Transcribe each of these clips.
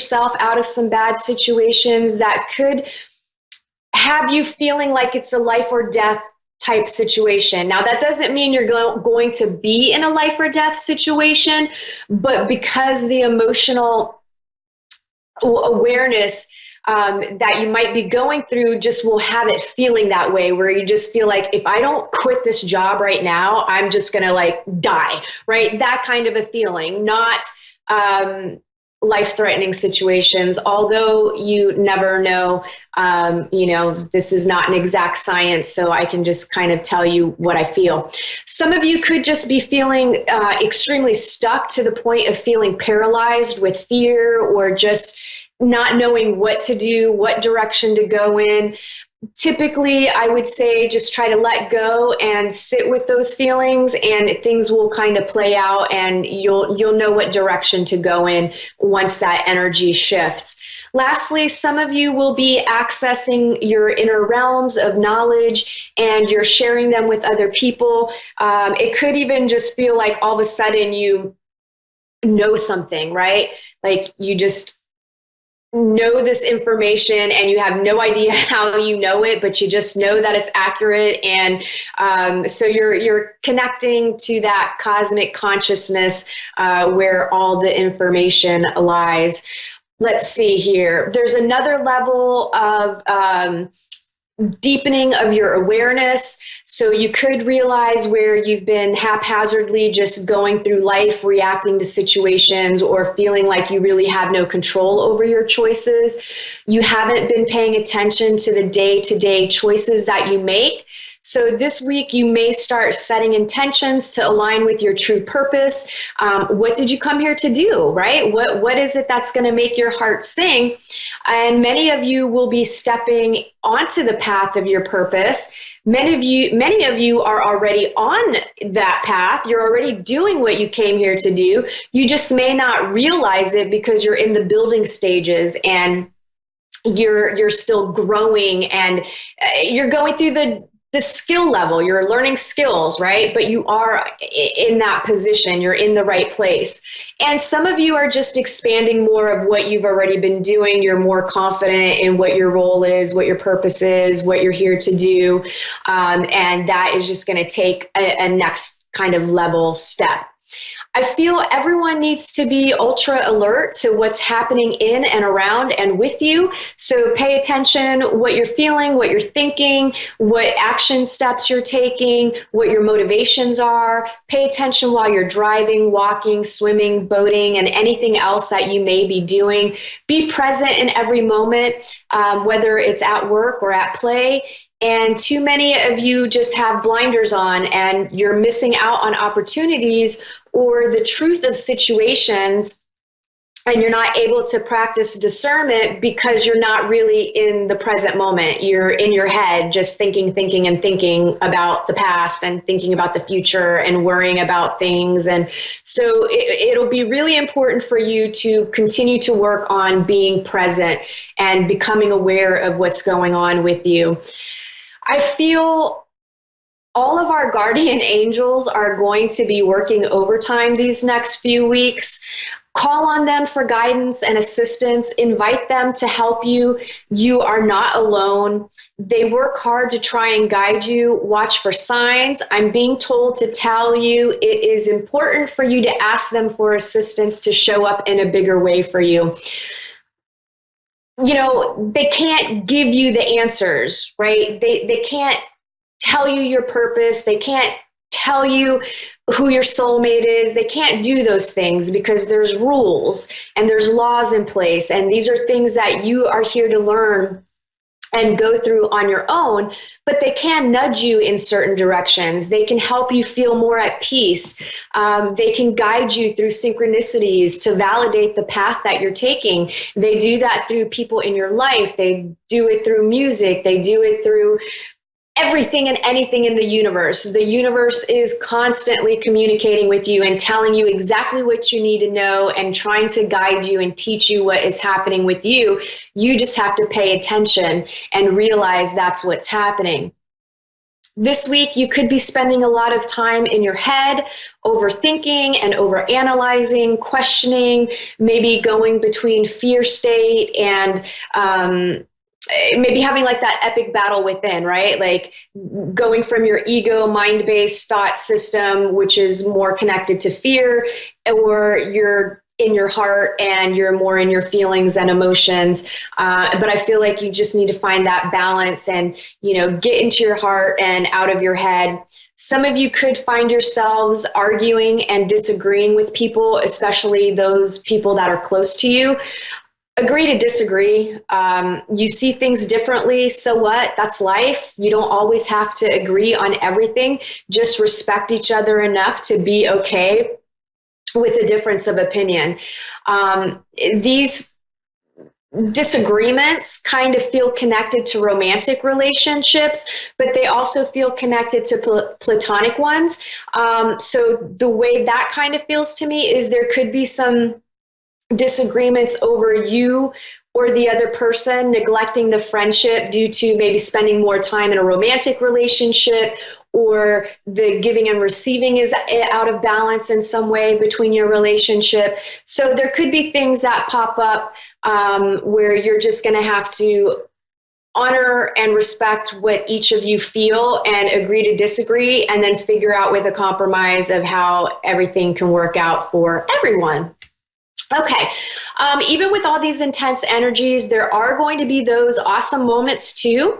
yourself out of some bad situations that could have you feeling like it's a life or death type situation. Now, that doesn't mean you're going to be in a life or death situation, but because the emotional awareness that you might be going through just will have it feeling that way, where you just feel like, if I don't quit this job right now, I'm just going to like die, right? That kind of a feeling, not life-threatening situations, although you never know. This is not an exact science, so I can just kind of tell you what I feel. Some of you could just be feeling extremely stuck to the point of feeling paralyzed with fear, or just not knowing what to do, what direction to go in. Typically, I would say just try to let go and sit with those feelings, and things will kind of play out, and you'll know what direction to go in once that energy shifts. Lastly, some of you will be accessing your inner realms of knowledge, and you're sharing them with other people. It could even just feel like all of a sudden you know something, right? Like you just know this information and you have no idea how you know it, but you just know that it's accurate. And so you're connecting to that cosmic consciousness where all the information lies. Let's see here. There's another level of deepening of your awareness. So you could realize where you've been haphazardly just going through life, reacting to situations, or feeling like you really have no control over your choices. You haven't been paying attention to the day-to-day choices that you make. So this week you may start setting intentions to align with your true purpose. What did you come here to do, right? What is it that's going to make your heart sing? And many of you will be stepping onto the path of your purpose. Many of you are already on that path. You're already doing what you came here to do. You just may not realize it because you're in the building stages, and you're still growing, and you're going through the skill level. You're learning skills, right? But you are in that position. You're in the right place. And some of you are just expanding more of what you've already been doing. You're more confident in what your role is, what your purpose is, what you're here to do. And that is just going to take a next kind of level step. I feel everyone needs to be ultra alert to what's happening in and around and with you. So pay attention what you're feeling, what you're thinking, what action steps you're taking, what your motivations are. Pay attention while you're driving, walking, swimming, boating, and anything else that you may be doing. Be present in every moment, whether it's at work or at play. And too many of you just have blinders on, and you're missing out on opportunities or the truth of situations, and you're not able to practice discernment because you're not really in the present moment. You're in your head just thinking about the past, and thinking about the future, and worrying about things. And so it'll be really important for you to continue to work on being present and becoming aware of what's going on with you. I feel all of our guardian angels are going to be working overtime these next few weeks. Call on them for guidance and assistance. Invite them to help you. You are not alone. They work hard to try and guide you. Watch for signs. I'm being told to tell you it is important for you to ask them for assistance to show up in a bigger way for you. You know, they can't give you the answers, right? They can't tell you your purpose. They can't tell you who your soulmate is. They can't do those things because there's rules and there's laws in place. And these are things that you are here to learn and go through on your own, but they can nudge you in certain directions. They can help you feel more at peace. They can guide you through synchronicities to validate the path that you're taking. They do that through people in your life. They do it through music. They do it through everything and anything in the universe. The universe is constantly communicating with you and telling you exactly what you need to know and trying to guide you and teach you what is happening with you. You just have to pay attention and realize that's what's happening. This week, you could be spending a lot of time in your head, overthinking and overanalyzing, questioning, maybe going between fear state and maybe having like that epic battle within, right? Like going from your ego, mind-based thought system, which is more connected to fear, or you're in your heart and you're more in your feelings and emotions. But I feel like you just need to find that balance and, get into your heart and out of your head. Some of you could find yourselves arguing and disagreeing with people, especially those people that are close to you. Agree to disagree. You see things differently. So what? That's life. You don't always have to agree on everything. Just respect each other enough to be okay with a difference of opinion. These disagreements kind of feel connected to romantic relationships, but they also feel connected to platonic ones. So the way that kind of feels to me is there could be some disagreements over you or the other person neglecting the friendship due to maybe spending more time in a romantic relationship, or the giving and receiving is out of balance in some way between your relationship. So there could be things that pop up where you're just going to have to honor and respect what each of you feel and agree to disagree, and then figure out with a compromise of how everything can work out for everyone. Okay, even with all these intense energies, there are going to be those awesome moments too,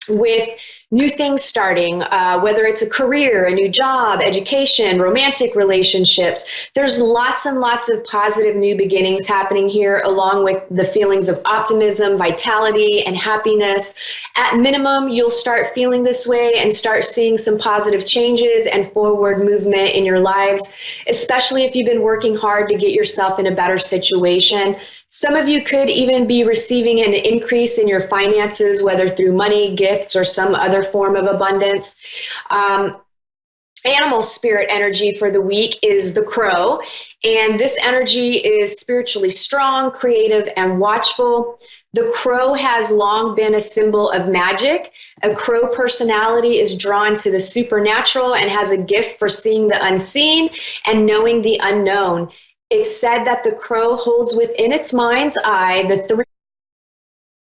with new things starting, whether it's a career, a new job, education, romantic relationships. There's lots and lots of positive new beginnings happening here, along with the feelings of optimism, vitality, and happiness. At minimum, you'll start feeling this way and start seeing some positive changes and forward movement in your lives, especially if you've been working hard to get yourself in a better situation. Some of you could even be receiving an increase in your finances, whether through money, gifts, or some other form of abundance. Animal spirit energy for the week is the crow, and this energy is spiritually strong, creative, and watchful. The crow has long been a symbol of magic. A crow personality is drawn to the supernatural and has a gift for seeing the unseen and knowing the unknown. It's said that the crow holds within its mind's eye the three: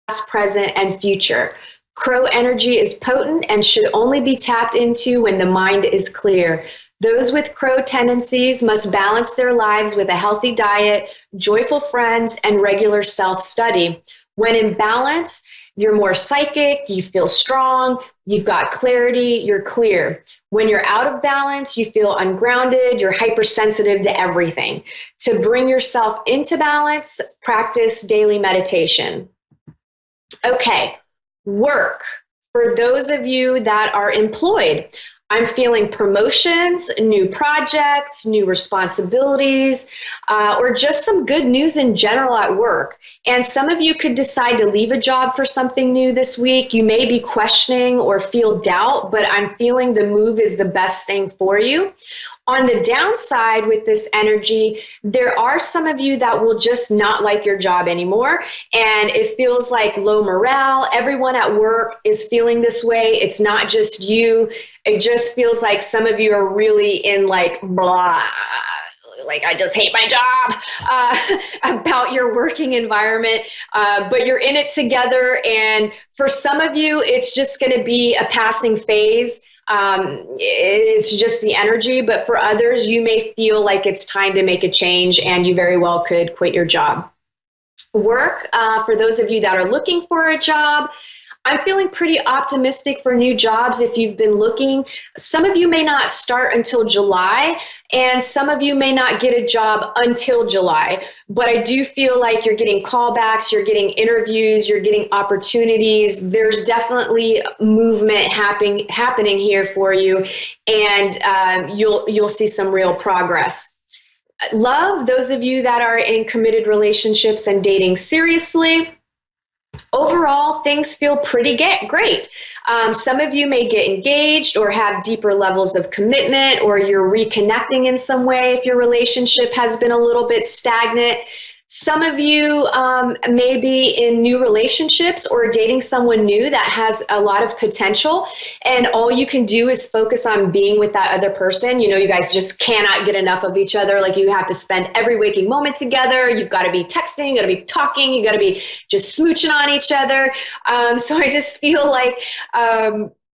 past, present, and future. Crow energy is potent and should only be tapped into when the mind is clear. Those with crow tendencies must balance their lives with a healthy diet, joyful friends, and regular self-study. When in balance, you're more psychic, you feel strong, you've got clarity, you're clear. When you're out of balance, you feel ungrounded, you're hypersensitive to everything. To bring yourself into balance, practice daily meditation. Okay, work. For those of you that are employed, I'm feeling promotions, new projects, new responsibilities, or just some good news in general at work. And some of you could decide to leave a job for something new this week. You may be questioning or feel doubt, but I'm feeling the move is the best thing for you. On the downside with this energy, there are some of you that will just not like your job anymore, and it feels like low morale. Everyone at work is feeling this way. It's not just you. It just feels like some of you are really in like blah, like I just hate my job about your working environment, but you're in it together. And for some of you, it's just going to be a passing phase. It's just the energy, but for others, you may feel like it's time to make a change and you very well could quit your job. Work, for those of you that are looking for a job, I'm feeling pretty optimistic for new jobs if you've been looking. Some of you may not start until July, and some of you may not get a job until July. But I do feel like you're getting callbacks, you're getting interviews, you're getting opportunities. There's definitely movement happening here for you, and you'll see some real progress. Love, those of you that are in committed relationships and dating seriously, overall, things feel pretty great. Some of you may get engaged or have deeper levels of commitment, or you're reconnecting in some way if your relationship has been a little bit stagnant. Some of you may be in new relationships or dating someone new that has a lot of potential, and all you can do is focus on being with that other person. You know, you guys just cannot get enough of each other. Like, you have to spend every waking moment together. You've got to be texting, you got to be talking, you got to be just smooching on each other. So I just feel like,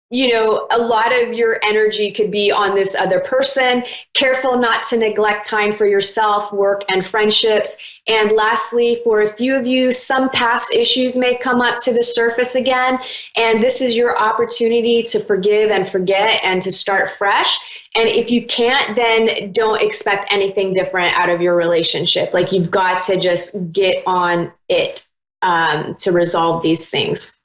you know, a lot of your energy could be on this other person. Careful not to neglect time for yourself, work, and friendships. And lastly, for a few of you, some past issues may come up to the surface again. And this is your opportunity to forgive and forget and to start fresh. And if you can't, then don't expect anything different out of your relationship. Like, you've got to just get on it to resolve these things.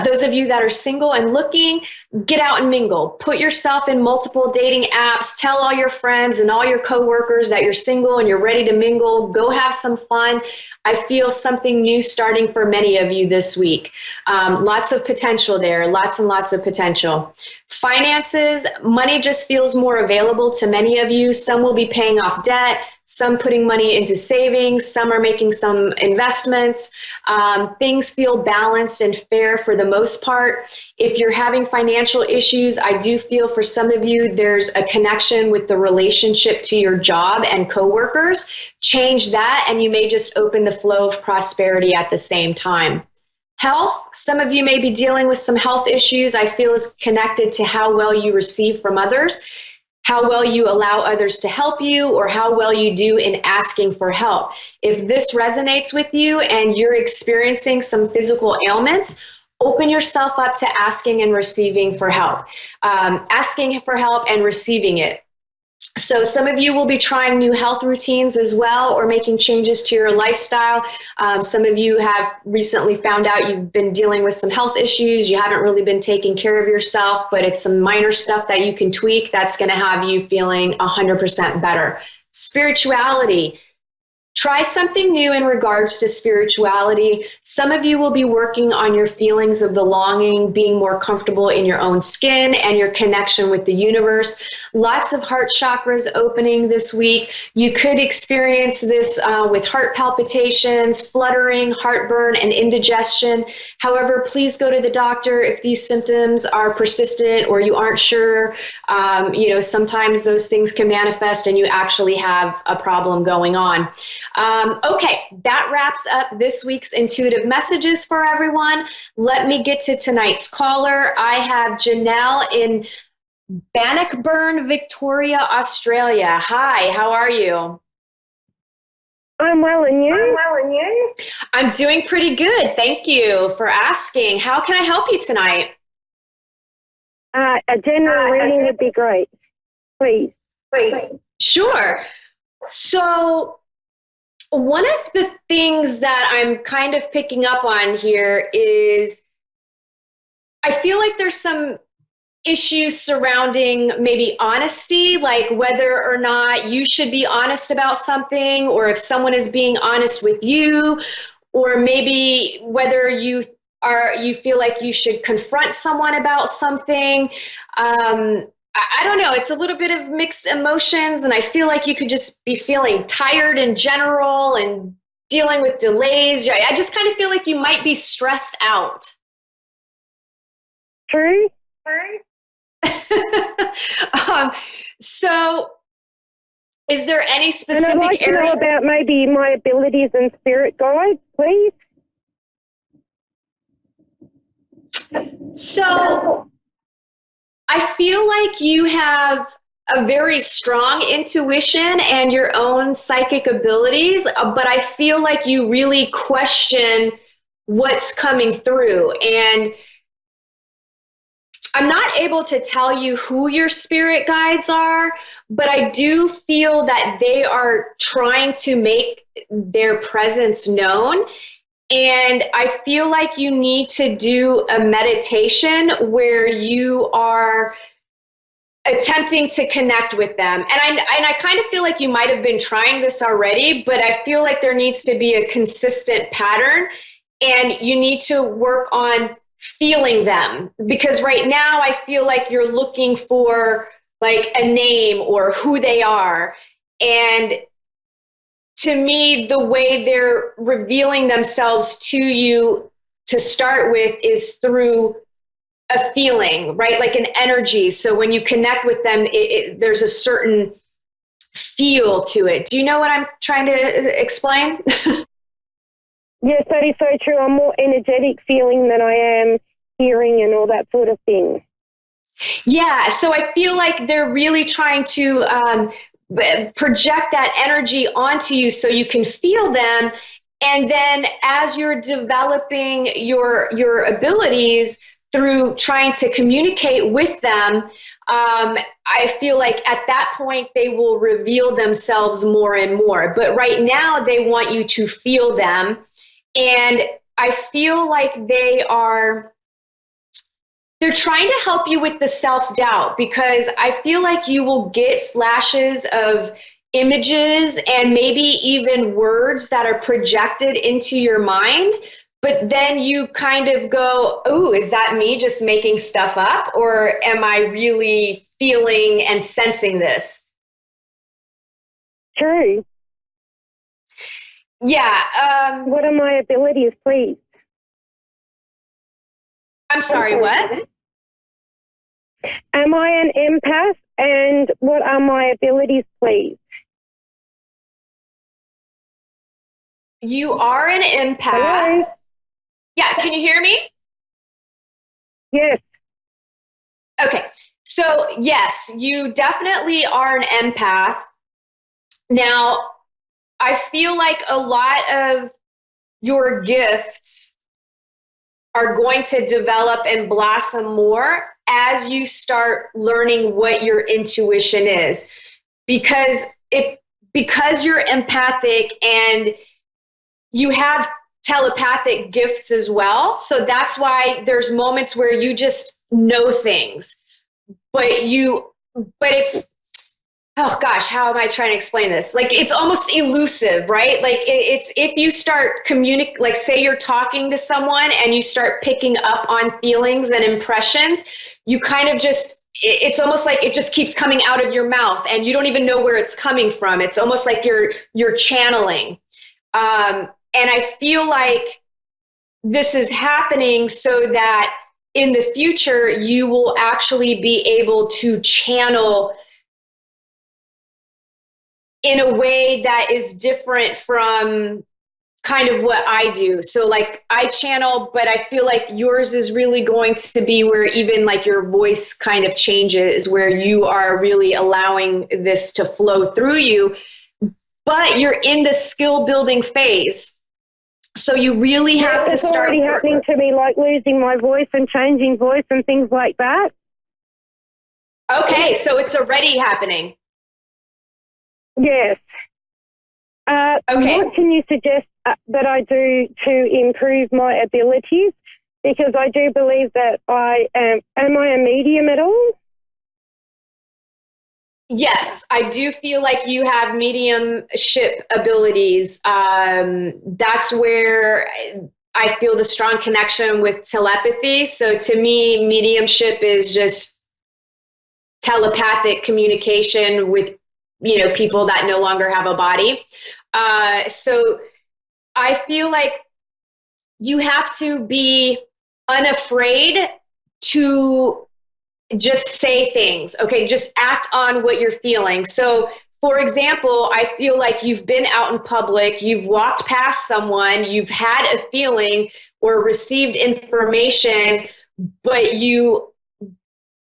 Those of you that are single and looking, get out and mingle. Put yourself in multiple dating apps. Tell all your friends and all your coworkers that you're single and you're ready to mingle. Go have some fun. I feel something new starting for many of you this week. Lots of potential there, lots and lots of potential. Finances, money just feels more available to many of you. Some will be paying off debt, some putting money into savings, some are making some investments. Things feel balanced and fair for the most part. If you're having financial issues, I do feel for some of you there's a connection with the relationship to your job and coworkers. Change that and you may just open the flow of prosperity at the same time. Health, some of you may be dealing with some health issues. I feel is connected to how well you receive from others, how well you allow others to help you, or how well you do in asking for help. If this resonates with you and you're experiencing some physical ailments, open yourself up to asking and receiving for help. Asking for help and receiving it. So some of you will be trying new health routines as well, or making changes to your lifestyle. Some of you have recently found out you've been dealing with some health issues. You haven't really been taking care of yourself, but it's some minor stuff that you can tweak that's going to have you feeling 100% better. Spirituality. Try something new in regards to spirituality. Some of you will be working on your feelings of belonging, being more comfortable in your own skin, and your connection with the universe. Lots of heart chakras opening this week. You could experience this with heart palpitations, fluttering, heartburn, and indigestion. However, please go to the doctor if these symptoms are persistent or you aren't sure. You know, sometimes those things can manifest and you actually have a problem going on. Okay, that wraps up this week's intuitive messages for everyone. Let me get to tonight's caller. I have Janelle in Bannockburn, Victoria, Australia. Hi, how are you? I'm well, and you? I'm doing pretty good. Thank you for asking. How can I help you tonight? A general reading would be great, please. Sure. So, one of the things that I'm kind of picking up on here is I feel like there's some issues surrounding maybe honesty, like whether or not you should be honest about something, or if someone is being honest with you, or maybe whether you feel like you should confront someone about something. I don't know. It's a little bit of mixed emotions, and I feel like you could just be feeling tired in general and dealing with delays. I just kind of feel like you might be stressed out. True. So is there any specific and I'd like area? to know about maybe my abilities and spirit guides, please. So I feel like you have a very strong intuition and your own psychic abilities, but I feel like you really question what's coming through. And I'm not able to tell you who your spirit guides are, but I do feel that they are trying to make their presence known. And I feel like you need to do a meditation where you are attempting to connect with them. And I kind of feel like you might have been trying this already, but I feel like there needs to be a consistent pattern, and you need to work on feeling them, because right now I feel like you're looking for like a name or who they are. And to me, the way they're revealing themselves to you to start with is through a feeling, right? Like an energy. So when you connect with them, there's a certain feel to it. Do you know what I'm trying to explain? Yes, that is so true. I'm more energetic feeling than I am hearing and all that sort of thing. Yeah, so I feel like they're really trying to project that energy onto you so you can feel them. And then as you're developing your abilities through trying to communicate with them, I feel like at that point they will reveal themselves more and more. But right now they want you to feel them. And I feel like they're trying to help you with the self-doubt, because I feel like you will get flashes of images and maybe even words that are projected into your mind, but then you kind of go, oh, is that me just making stuff up, or am I really feeling and sensing this? True. Yeah. What are my abilities, please? I'm sorry, what? Am I an empath? And what are my abilities, please? You are an empath. Hello? Yeah, can you hear me? Yes. Okay. So, yes, you definitely are an empath. Now, I feel like a lot of your gifts are going to develop and blossom more as you start learning what your intuition is, because because you're empathic and you have telepathic gifts as well. So that's why there's moments where you just know things, but it's, oh gosh, how am I trying to explain this? Like, it's almost elusive, right? Like it's, if you start like say you're talking to someone and you start picking up on feelings and impressions, you kind of just, it's almost like it just keeps coming out of your mouth and you don't even know where it's coming from. It's almost like you're channeling. And I feel like this is happening so that in the future you will actually be able to channel in a way that is different from kind of what I do. So like I channel, but I feel like yours is really going to be where even like your voice kind of changes, where you are really allowing this to flow through you, but you're in the skill building phase. So you really have to It's start. already happening to me, like losing my voice and changing voice and things like that. Okay, so it's already happening. Yes. Okay. What can you suggest that I do to improve my abilities? Because I do believe that am I a medium at all? Yes, I do feel like you have mediumship abilities. That's where I feel the strong connection with telepathy. So to me, mediumship is just telepathic communication with, people that no longer have a body. So I feel like you have to be unafraid to just say things. Okay, just act on what you're feeling. So for example, I feel like you've been out in public, you've walked past someone, you've had a feeling or received information, but you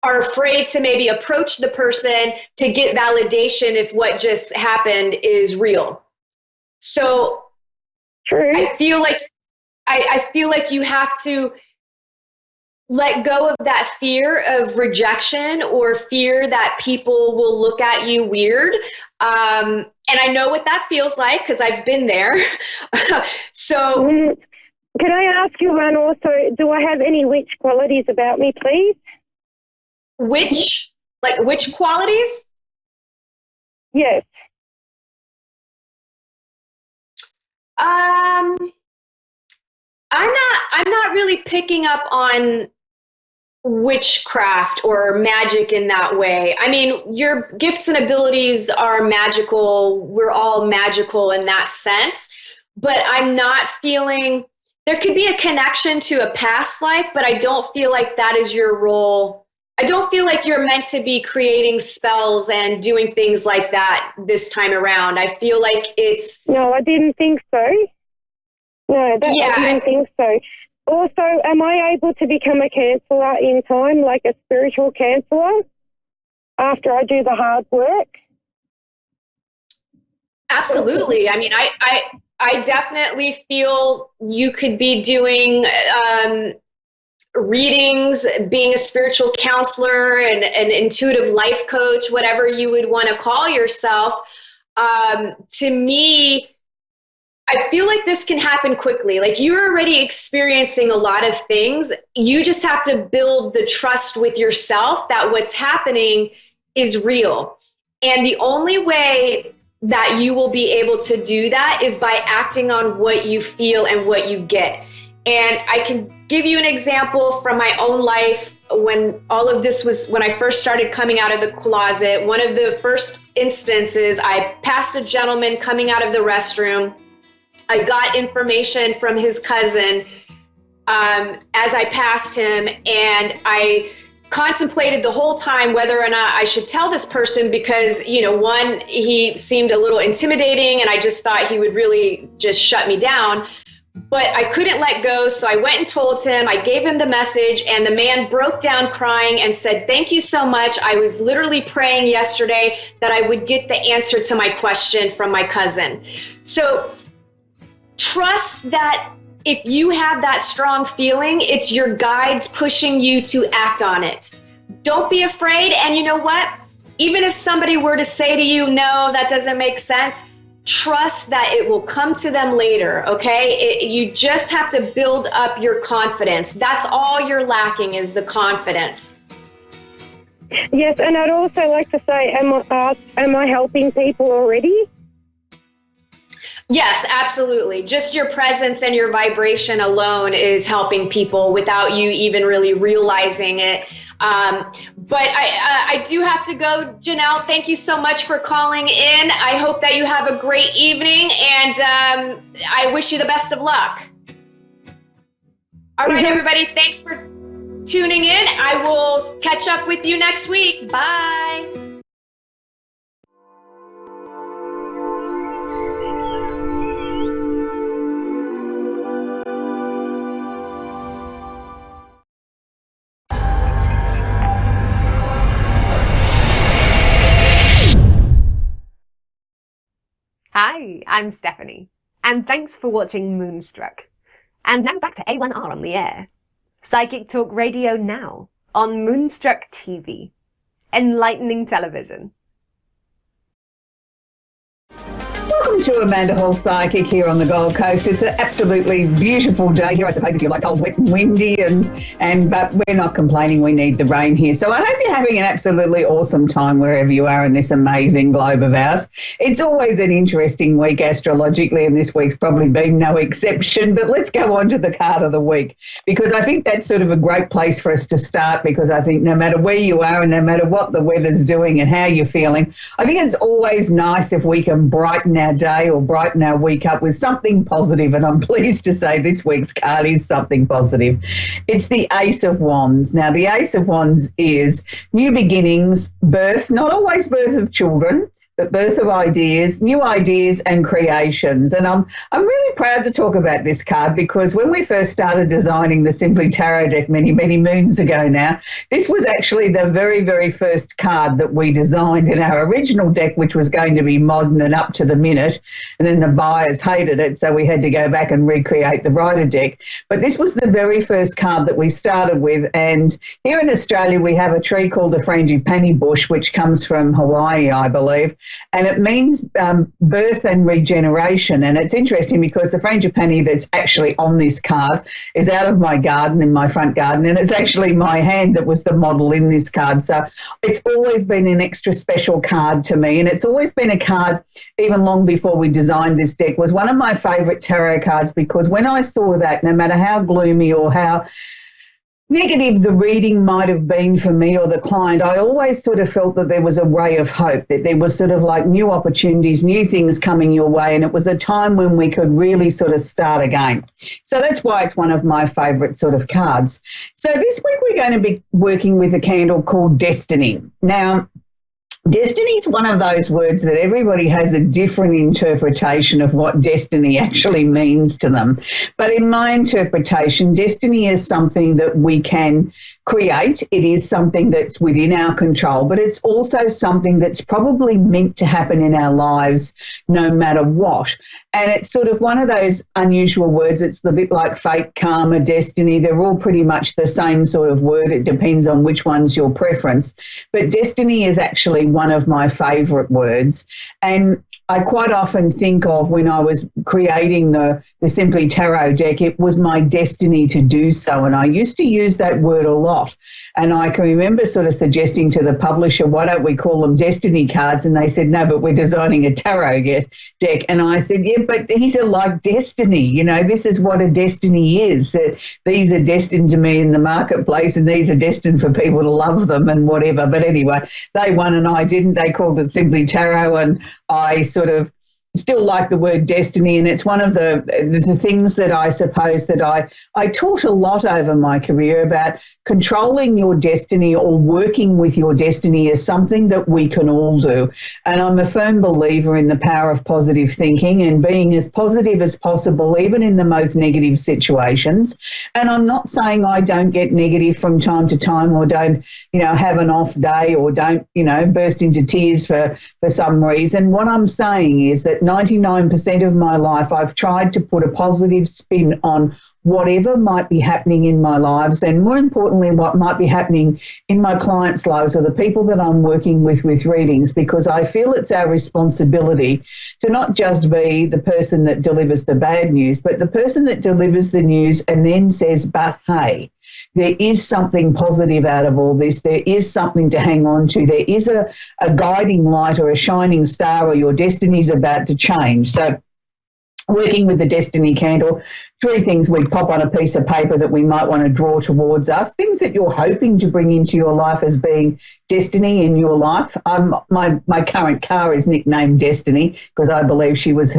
are afraid to maybe approach the person to get validation if what just happened is real. So True. I feel like you have to let go of that fear of rejection or fear that people will look at you weird. And I know what that feels like because I've been there. So, Can I ask you one also? Do I have any witch qualities about me, please? which qualities? Yes. Um, I'm not really picking up on witchcraft or magic in that way. I mean, your gifts and abilities are magical. We're all magical in that sense, but I'm not feeling there could be a connection to a past life, but I don't feel like that is your role. I don't feel like you're meant to be creating spells and doing things like that this time around. I feel like it's. No, I didn't think so. No, Yeah. I didn't think so. Also, am I able to become a counsellor in time, like a spiritual counsellor, after I do the hard work? Absolutely. I mean, I definitely feel you could be doing readings, being a spiritual counselor, and an intuitive life coach, whatever you would want to call yourself. To me, I feel like this can happen quickly. Like you're already experiencing a lot of things. You just have to build the trust with yourself that what's happening is real. And the only way that you will be able to do that is by acting on what you feel and what you get. And I can give you an example from my own life when all of this was, when I first started coming out of the closet. One of the first instances, I passed a gentleman coming out of the restroom. I got information from his cousin as I passed him, and I contemplated the whole time whether or not I should tell this person because, you know, one, he seemed a little intimidating and I just thought he would really just shut me down. But I couldn't let go, so I went and told him. I gave him the message, and the man broke down crying and said, "Thank you so much. I was literally praying yesterday that I would get the answer to my question from my cousin." So trust that if you have that strong feeling, it's your guides pushing you to act on it. Don't be afraid. And you know what? Even if somebody were to say to you, "No, that doesn't make sense," trust that it will come to them later, okay? You just have to build up your confidence. That's all you're lacking is the confidence. Yes, and I'd also like to say, am I helping people already? Yes, absolutely. Just your presence and your vibration alone is helping people without you even really realizing it. But I do have to go. Janelle, thank you so much for calling in. I hope that you have a great evening, and I wish you the best of luck. All right, everybody, thanks for tuning in. I will catch up with you next week. Bye. Hi, I'm Stephanie, and thanks for watching Moonstruck. And now back to A1R on the air. Psychic Talk Radio now on Moonstruck TV. Enlightening television. Welcome to Amanda Hall Psychic here on the Gold Coast. It's an absolutely beautiful day here, I suppose, if you like cold, wet and windy, but we're not complaining. We need the rain here. So I hope you're having an absolutely awesome time wherever you are in this amazing globe of ours. It's always an interesting week astrologically, and this week's probably been no exception. But let's go on to the card of the week, because I think that's sort of a great place for us to start, because I think no matter where you are and no matter what the weather's doing and how you're feeling, I think it's always nice if we can brighten our day or brighten our week up with something positive, and I'm pleased to say this week's card is something positive. It's the Ace of Wands. Now, the Ace of Wands is new beginnings, birth, not always birth of children, but birth of ideas, new ideas and creations. And I'm really proud to talk about this card, because when we first started designing the Simply Tarot deck many, many moons ago now, this was actually the very, very first card that we designed in our original deck, which was going to be modern and up to the minute. And then the buyers hated it, so we had to go back and recreate the writer deck. But this was the very first card that we started with. And here in Australia, we have a tree called the frangipani bush, which comes from Hawaii, I believe. And it means birth and regeneration. And it's interesting because the frangipani that's actually on this card is out of my garden, in my front garden, and it's actually my hand that was the model in this card. So it's always been an extra special card to me, and it's always been a card, even long before we designed this deck, was one of my favourite tarot cards, because when I saw that, no matter how gloomy or how negative the reading might have been for me or the client, I always sort of felt that there was a ray of hope, that there was sort of like new opportunities, new things coming your way, and it was a time when we could really sort of start again. So that's why it's one of my favourite sort of cards. So this week we're going to be working with a candle called Destiny. Now, destiny is one of those words that everybody has a different interpretation of what destiny actually means to them. But in my interpretation, destiny is something that we can create. It is something that's within our control, but it's also something that's probably meant to happen in our lives no matter what. And it's sort of one of those unusual words. It's a bit like fate, karma, destiny. They're all pretty much the same sort of word. It depends on which one's your preference. But destiny is actually one of my favourite words. And I quite often think of when I was creating the Simply Tarot deck, it was my destiny to do so. And I used to use that word a lot. And I can remember sort of suggesting to the publisher, why don't we call them destiny cards? And they said, no, but we're designing a tarot deck. And I said, yeah, but these are like destiny. You know, this is what a destiny is, that these are destined to me in the marketplace and these are destined for people to love them and whatever. But anyway, they won and I didn't. They called it Simply Tarot, and I sort of still like the word destiny, and it's one of the things that I suppose that I taught a lot over my career about. Controlling your destiny or working with your destiny is something that we can all do. And I'm a firm believer in the power of positive thinking and being as positive as possible, even in the most negative situations. And I'm not saying I don't get negative from time to time, or don't, have an off day, or don't, burst into tears for some reason. What I'm saying is that 99% of my life I've tried to put a positive spin on whatever might be happening in my lives, and more importantly, what might be happening in my clients' lives or the people that I'm working with readings, because I feel it's our responsibility to not just be the person that delivers the bad news, but the person that delivers the news and then says, but hey, there is something positive out of all this. There is something to hang on to. There is a guiding light or a shining star, or your destiny's about to change. So working with the Destiny candle, 3 things we pop on a piece of paper that we might want to draw towards us, things that you're hoping to bring into your life as being destiny in your life. My current car is nicknamed Destiny because I believe she was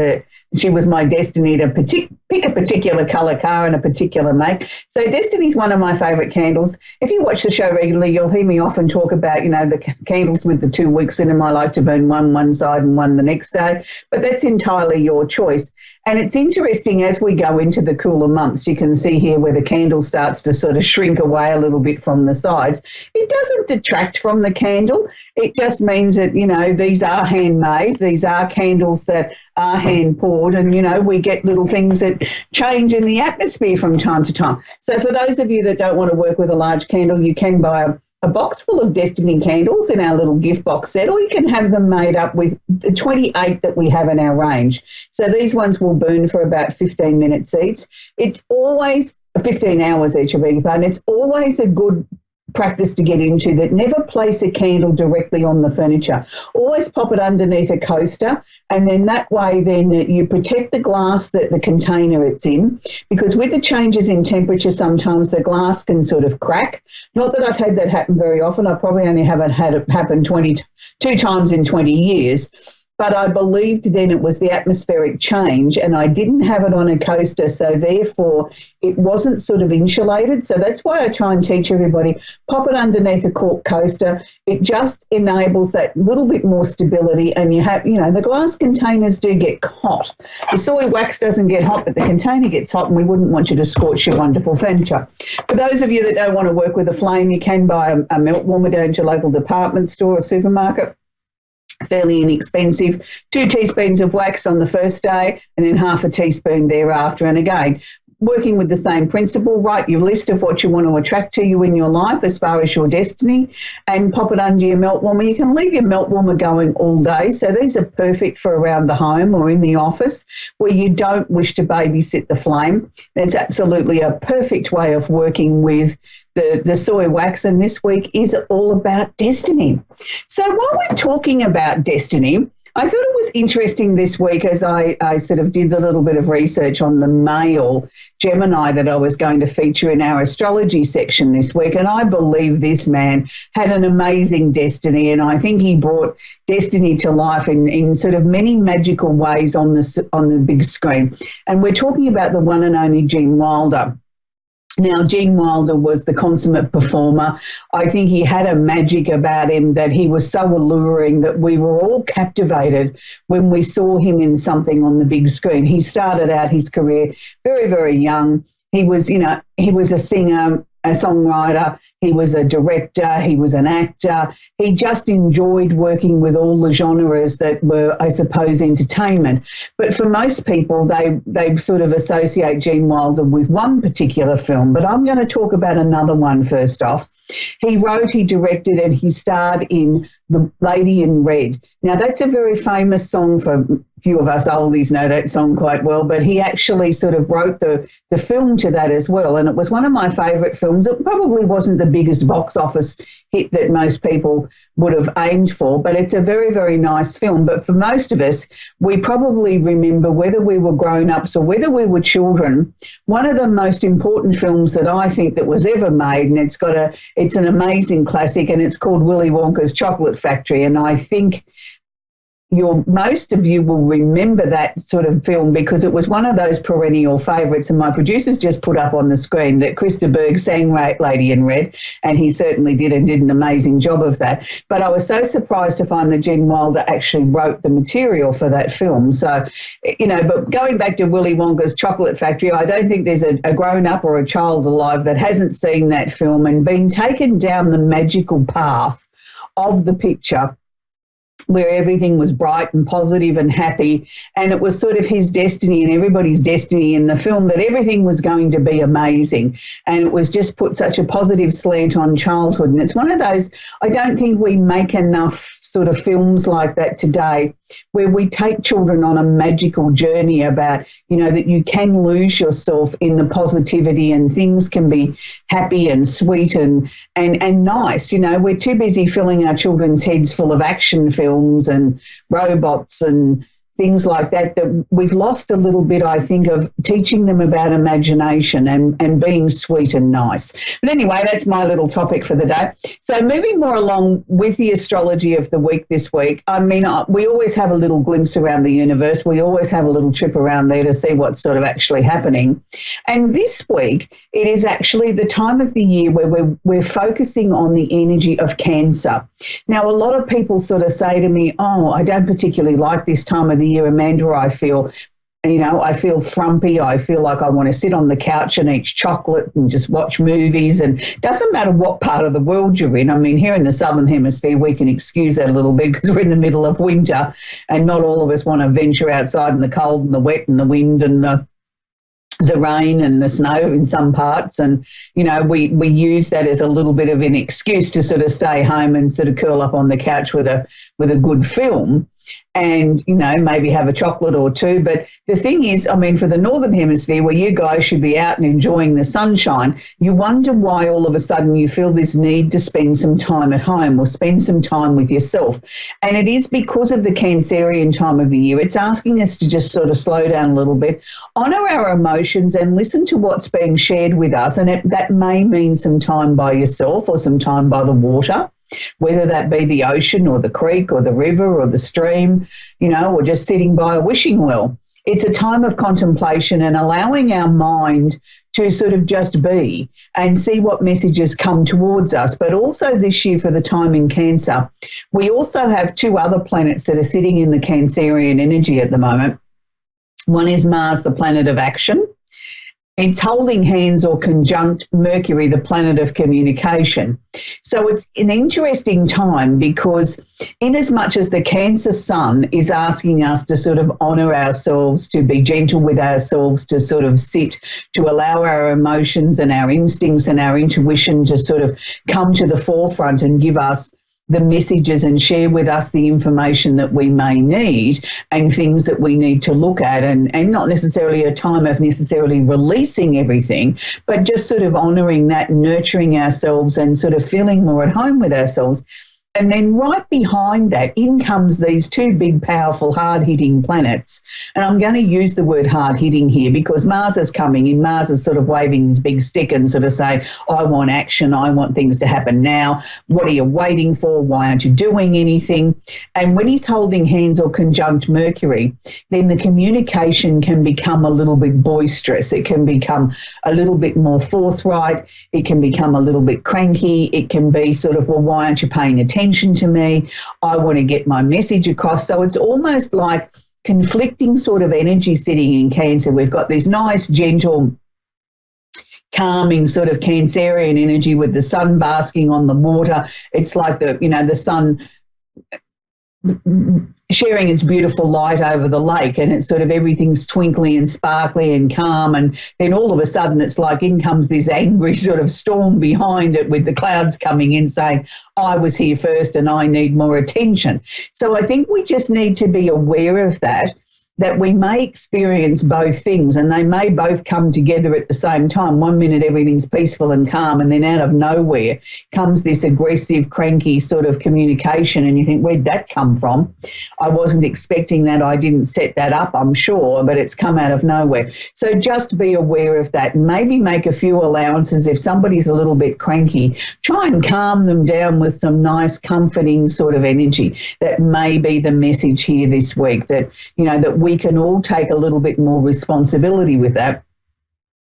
my destiny to pick a particular colour car and a particular make. So Destiny's one of my favourite candles. If you watch the show regularly, you'll hear me often talk about, the candles with the 2 wicks in them. I like to burn one side and one the next day, but that's entirely your choice. And it's interesting, as we go into the cooler months, you can see here where the candle starts to sort of shrink away a little bit from the sides. It doesn't detract from the candle. It just means that, these are handmade. These are candles that are hand poured, and, we get little things that change in the atmosphere from time to time. So for those of you that don't want to work with a large candle, you can buy a box full of Destiny candles in our little gift box set, or you can have them made up with the 28 that we have in our range. So these ones will burn for about 15 minutes each. It's always 15 hours each, I beg your pardon. It's always a good practice to get into that never place a candle directly on the furniture. Always pop it underneath a coaster, and then that way then you protect the glass, that the container it's in, because with the changes in temperature sometimes the glass can sort of crack. Not that I've had that happen very often. I probably only haven't had it happen 22 times in 20 years. But I believed then it was the atmospheric change, and I didn't have it on a coaster, so therefore it wasn't sort of insulated. So that's why I try and teach everybody, pop it underneath a cork coaster. It just enables that little bit more stability, and you have, the glass containers do get hot. The soy wax doesn't get hot, but the container gets hot, and we wouldn't want you to scorch your wonderful furniture. For those of you that don't want to work with a flame, you can buy a melt warmer down to your local department store or supermarket. Fairly inexpensive. 2 teaspoons of wax on the first day and then half a teaspoon thereafter. And again, working with the same principle, write your list of what you want to attract to you in your life as far as your destiny, and pop it under your melt warmer. You can leave your melt warmer going all day. So these are perfect for around the home or in the office where you don't wish to babysit the flame. That's absolutely a perfect way of working with the soy wax, and this week is all about destiny. So while we're talking about destiny, I thought it was interesting this week as I sort of did the little bit of research on the male Gemini that I was going to feature in our astrology section this week. And I believe this man had an amazing destiny. And I think he brought destiny to life in sort of many magical ways on the big screen. And we're talking about the one and only Gene Wilder. Now, Gene Wilder was the consummate performer. I think he had a magic about him that he was so alluring that we were all captivated when we saw him in something on the big screen. He started out his career very, very young. He was, he was a singer, a songwriter, he was a director, he was an actor. He just enjoyed working with all the genres that were, I suppose, entertainment. But for most people, they sort of associate Gene Wilder with one particular film. But I'm going to talk about another one first off. He wrote, he directed, and he starred in The Lady in Red. Now, that's a very famous song for few of us oldies know that song quite well, but he actually sort of wrote the film to that as well. And it was one of my favourite films. It probably wasn't the biggest box office hit that most people would have aimed for, but it's a very, very nice film. But for most of us, we probably remember, whether we were grown-ups or whether we were children, one of the most important films that I think that was ever made, and it's an amazing classic, and it's called Willy Wonka's Chocolate Factory. And I think most of you will remember that sort of film because it was one of those perennial favourites, and my producers just put up on the screen that Krista Berg sang Lady in Red, and he certainly did an amazing job of that. But I was so surprised to find that Gene Wilder actually wrote the material for that film. So, but going back to Willy Wonka's Chocolate Factory, I don't think there's a grown-up or a child alive that hasn't seen that film and been taken down the magical path of the picture, where everything was bright and positive and happy, and it was sort of his destiny and everybody's destiny in the film that everything was going to be amazing, and it was just put such a positive slant on childhood. And it's one of those, I don't think we make enough sort of films like that today, where we take children on a magical journey about, that you can lose yourself in the positivity and things can be happy and sweet and nice. We're too busy filling our children's heads full of action films and robots and things like that we've lost a little bit, I think, of teaching them about imagination and being sweet and nice. But anyway, that's my little topic for the day. So moving more along with the astrology of the week this week, we always have a little glimpse around the universe. We always have a little trip around there to see what's sort of actually happening. And this week, it is actually the time of the year where we're focusing on the energy of Cancer. Now, a lot of people sort of say to me, I don't particularly like this time of the year, Amanda. I feel frumpy. I feel like I want to sit on the couch and eat chocolate and just watch movies. And it doesn't matter what part of the world you're in. Here in the Southern Hemisphere, we can excuse that a little bit because we're in the middle of winter and not all of us want to venture outside in the cold and the wet and the wind and the rain and the snow in some parts. And, we use that as a little bit of an excuse to sort of stay home and sort of curl up on the couch with a good film and, maybe have a chocolate or two. But the thing is, for the Northern Hemisphere, where you guys should be out and enjoying the sunshine, you wonder why all of a sudden you feel this need to spend some time at home or spend some time with yourself. And it is because of the Cancerian time of the year. It's asking us to just sort of slow down a little bit, honour our emotions and listen to what's being shared with us. And that may mean some time by yourself or some time by the water, whether that be the ocean or the creek or the river or the stream, or just sitting by a wishing well. It's a time of contemplation and allowing our mind to sort of just be and see what messages come towards us. But also this year, for the time in Cancer, we also have two other planets that are sitting in the Cancerian energy at the moment. One is Mars, the planet of action. It's holding hands or conjunct Mercury, the planet of communication. So it's an interesting time because in as much as the Cancer sun is asking us to sort of honour ourselves, to be gentle with ourselves, to sort of sit, to allow our emotions and our instincts and our intuition to sort of come to the forefront and give us the messages and share with us the information that we may need and things that we need to look at, and not necessarily a time of necessarily releasing everything, but just sort of honouring that, nurturing ourselves and sort of feeling more at home with ourselves. And then right behind that, in comes these two big, powerful, hard-hitting planets. And I'm going to use the word hard-hitting here because Mars is coming in. Mars is sort of waving his big stick and sort of saying, I want action. I want things to happen now. What are you waiting for? Why aren't you doing anything? And when he's holding hands or conjunct Mercury, then the communication can become a little bit boisterous. It can become a little bit more forthright. It can become a little bit cranky. It can be sort of, well, why aren't you paying attention to me? I want to get my message across. So it's almost like conflicting sort of energy sitting in Cancer. We've got this nice, gentle, calming sort of Cancerian energy with the sun basking on the water. It's like the sun sharing its beautiful light over the lake, and it's sort of everything's twinkly and sparkly and calm, and then all of a sudden it's like in comes this angry sort of storm behind it with the clouds coming in saying, I was here first and I need more attention. So I think we just need to be aware of that we may experience both things and they may both come together at the same time. 1 minute everything's peaceful and calm, and then out of nowhere comes this aggressive, cranky sort of communication, and you think, where'd that come from? I wasn't expecting that. I didn't set that up, I'm sure, but it's come out of nowhere. So just be aware of that. Maybe make a few allowances. If somebody's a little bit cranky, try and calm them down with some nice, comforting sort of energy. That may be the message here this week, that, that we can all take a little bit more responsibility with that.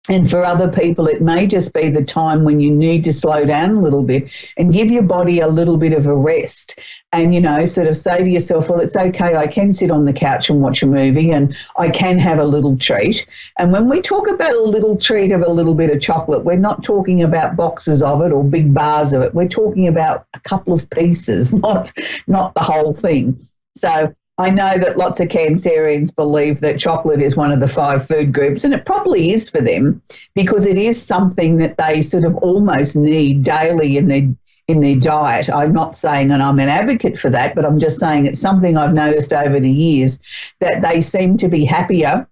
And for other people, it may just be the time when you need to slow down a little bit and give your body a little bit of a rest and, sort of say to yourself, well, it's okay, I can sit on the couch and watch a movie and I can have a little treat. And when we talk about a little treat of a little bit of chocolate, we're not talking about boxes of it or big bars of it. We're talking about a couple of pieces, not the whole thing. So I know that lots of Cancerians believe that chocolate is one of the 5 food groups, and it probably is for them because it is something that they sort of almost need daily in their diet. I'm not saying, and I'm an advocate for that, but I'm just saying it's something I've noticed over the years that they seem to be happier,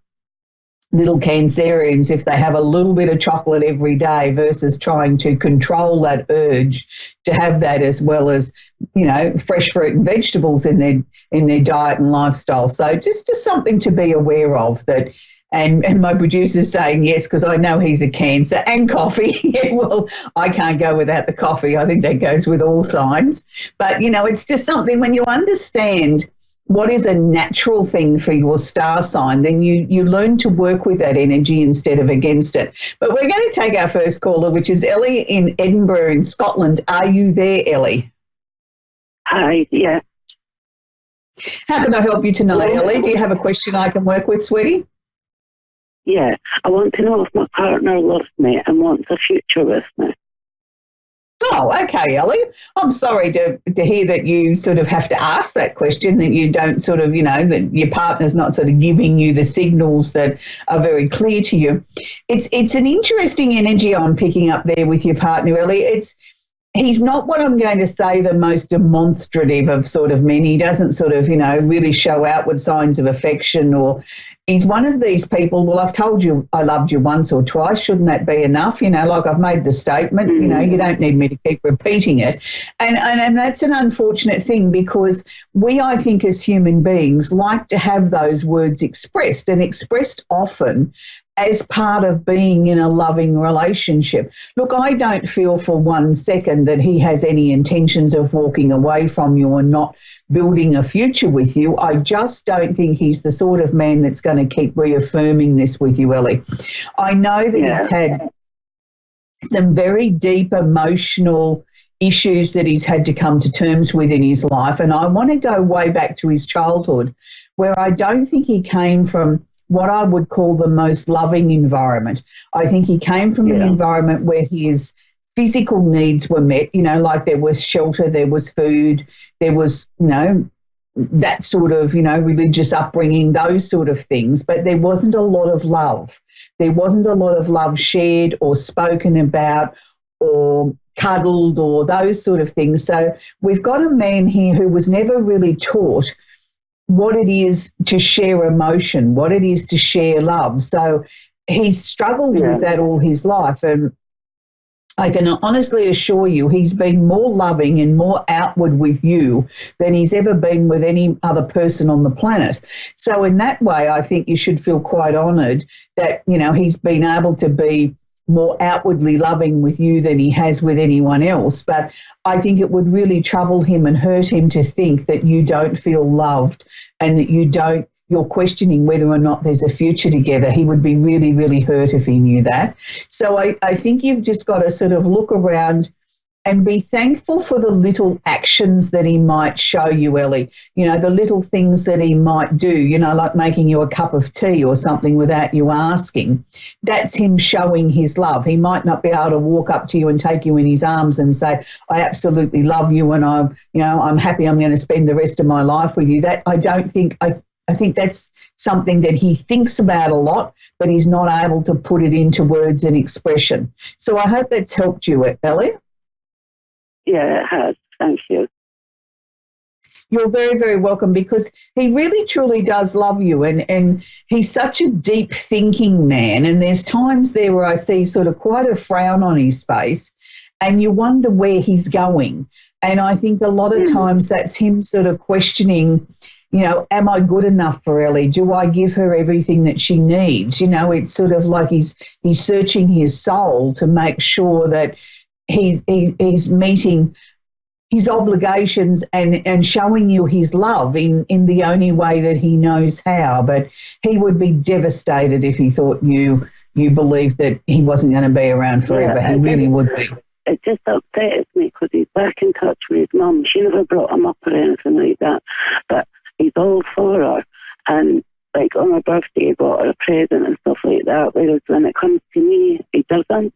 little Cancerians, if they have a little bit of chocolate every day versus trying to control that urge to have that, as well as, fresh fruit and vegetables in their diet and lifestyle. So just something to be aware of that. And my producer's saying yes, because I know he's a Cancer, and coffee. Yeah, well, I can't go without the coffee. I think that goes with all signs. But, it's just something when you understand what is a natural thing for your star sign, then you learn to work with that energy instead of against it. But we're going to take our first caller, which is Ellie in Edinburgh in Scotland. Are you there, Ellie? Hi, yeah. How can I help you tonight, Ellie? Do you have a question I can work with, sweetie? Yeah, I want to know if my partner loves me and wants a future with me. Oh, okay, Ellie. I'm sorry to hear that you sort of have to ask that question, that you don't sort of, that your partner's not sort of giving you the signals that are very clear to you. It's an interesting energy I'm picking up there with your partner, Ellie. He's not what I'm going to say the most demonstrative of sort of men. He doesn't sort of, really show outward signs of affection, or he's one of these people, well, I've told you I loved you once or twice. Shouldn't that be enough? Like I've made the statement, you don't need me to keep repeating it. And that's an unfortunate thing because we, I think, as human beings like to have those words expressed, and expressed often as part of being in a loving relationship. Look, I don't feel for 1 second that he has any intentions of walking away from you and not building a future with you. I just don't think he's the sort of man that's going to keep reaffirming this with you, Ellie. I know that he's had some very deep emotional issues that he's had to come to terms with in his life, and I want to go way back to his childhood, where I don't think he came from what I would call the most loving environment. I think he came from an environment where his physical needs were met, like there was shelter, there was food, there was, that sort of, religious upbringing, those sort of things, but there wasn't a lot of love. There wasn't a lot of love shared or spoken about or cuddled or those sort of things. So we've got a man here who was never really taught what it is to share emotion, what it is to share love. So he's struggled with that all his life. And I can honestly assure you he's been more loving and more outward with you than he's ever been with any other person on the planet. So in that way, I think you should feel quite honoured that, you know, he's been able to be more outwardly loving with you than he has with anyone else. But I think it would really trouble him and hurt him to think that you don't feel loved and that you're questioning whether or not there's a future together. He would be really, really hurt if he knew that. So I think you've just got to sort of look around and be thankful for the little actions that he might show you, Ellie. You know, the little things that he might do, you know, like making you a cup of tea or something without you asking. That's him showing his love. He might not be able to walk up to you and take you in his arms and say, I absolutely love you and I'm happy I'm going to spend the rest of my life with you. That I think that's something that he thinks about a lot, but he's not able to put it into words and expression. So I hope that's helped you, Ellie. Yeah, it has. Thank you. You're very, very welcome, because he really, truly does love you, and he's such a deep thinking man, and there's times there where I see sort of quite a frown on his face and you wonder where he's going. And I think a lot of times that's him sort of questioning, you know, am I good enough for Ellie? Do I give her everything that she needs? You know, it's sort of like he's searching his soul to make sure that he's meeting his obligations and showing you his love in the only way that he knows how. But he would be devastated if he thought you believed that he wasn't going to be around forever. Yeah, he really would be. It just upsets me because he's back in touch with his mum. She never brought him up or anything like that, but he's all for her. And like on her birthday, he bought her a present and stuff like that, whereas when it comes to me, he doesn't.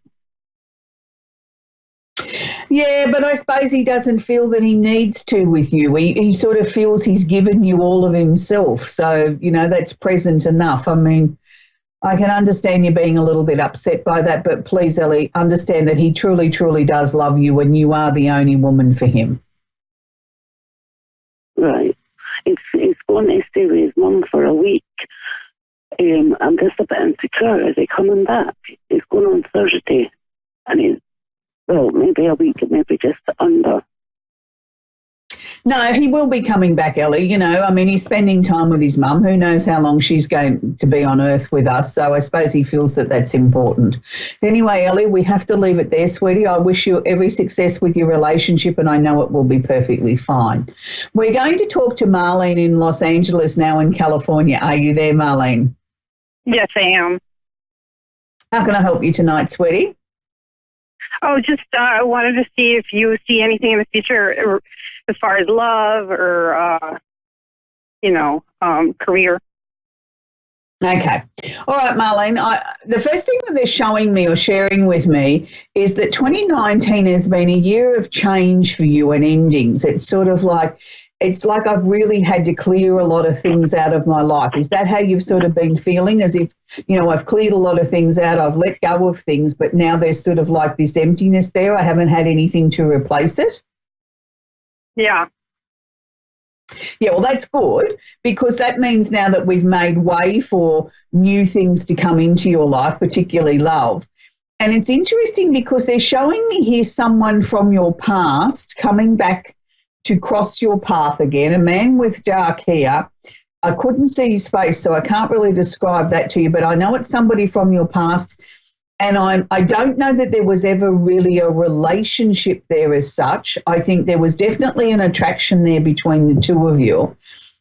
Yeah, but I suppose he doesn't feel that he needs to with you. He sort of feels he's given you all of himself. So, you know, that's present enough. I mean, I can understand you being a little bit upset by that, but please, Ellie, understand that he truly, truly does love you and you are the only woman for him. Right. He's going to stay with his mum for a week. I'm just a bit insecure. Is he coming back? He's going on Thursday. And maybe a week, maybe just under. No, he will be coming back, Ellie. You know, I mean, he's spending time with his mum. Who knows how long she's going to be on earth with us. So I suppose he feels that that's important. Anyway, Ellie, we have to leave it there, sweetie. I wish you every success with your relationship, and I know it will be perfectly fine. We're going to talk to Marlene in Los Angeles now in California. Are you there, Marlene? Yes, I am. How can I help you tonight, sweetie? Oh, just I wanted to see if you see anything in the future as far as love or, career. Okay. All right, Marlene. The first thing that they're showing me or sharing with me is that 2019 has been a year of change for you and endings. It's like I've really had to clear a lot of things out of my life. Is that how you've sort of been feeling? As if, you know, I've cleared a lot of things out, I've let go of things, but now there's sort of like this emptiness there. I haven't had anything to replace it. Yeah. Yeah, well, that's good, because that means now that we've made way for new things to come into your life, particularly love. And it's interesting because they're showing me here someone from your past coming back to cross your path again, a man with dark hair. I couldn't see his face, so I can't really describe that to you, but I know it's somebody from your past. And I don't know that there was ever really a relationship there as such. I think there was definitely an attraction there between the two of you.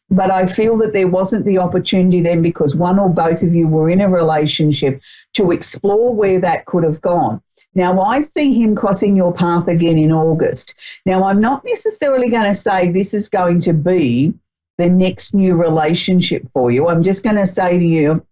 But I feel that there wasn't the opportunity then, because one or both of you were in a relationship, to explore where that could have gone. Now, I see him crossing your path again in August. Now, I'm not necessarily going to say this is going to be the next new relationship for you. I'm just going to say to you,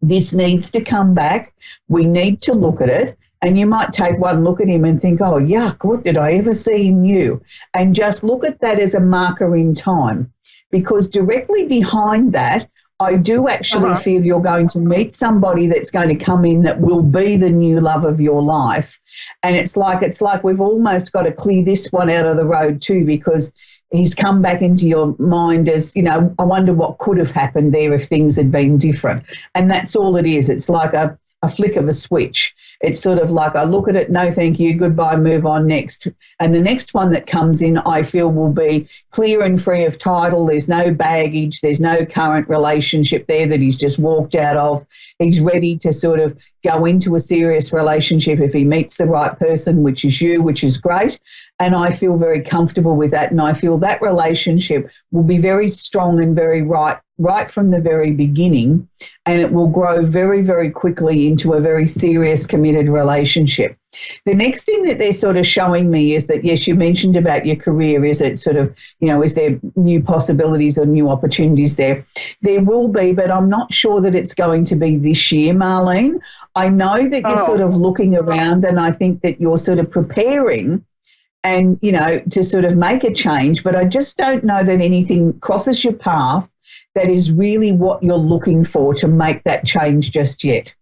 this needs to come back. We need to look at it. And you might take one look at him and think, oh, yuck, what did I ever see in you? And just look at that as a marker in time, because directly behind that, I do actually feel you're going to meet somebody that's going to come in that will be the new love of your life. And it's like we've almost got to clear this one out of the road too, because he's come back into your mind as, you know, I wonder what could have happened there if things had been different. And that's all it is. It's like a flick of a switch. It's sort of like I look at it, no thank you, goodbye, move on, next. And the next one that comes in, I feel, will be clear and free of title. There's no baggage. There's no current relationship there that he's just walked out of. He's ready to sort of go into a serious relationship if he meets the right person, which is you, which is great. And I feel very comfortable with that. And I feel that relationship will be very strong and very right from the very beginning. And it will grow very, very quickly into a very serious, committed relationship. The next thing that they're sort of showing me is that, yes, you mentioned about your career. Is it sort of, is there new possibilities or new opportunities there? There will be, but I'm not sure that it's going to be this year, Marlene. I know that you're sort of looking around, and I think that you're sort of preparing and, to sort of make a change, but I just don't know that anything crosses your path that is really what you're looking for to make that change just yet.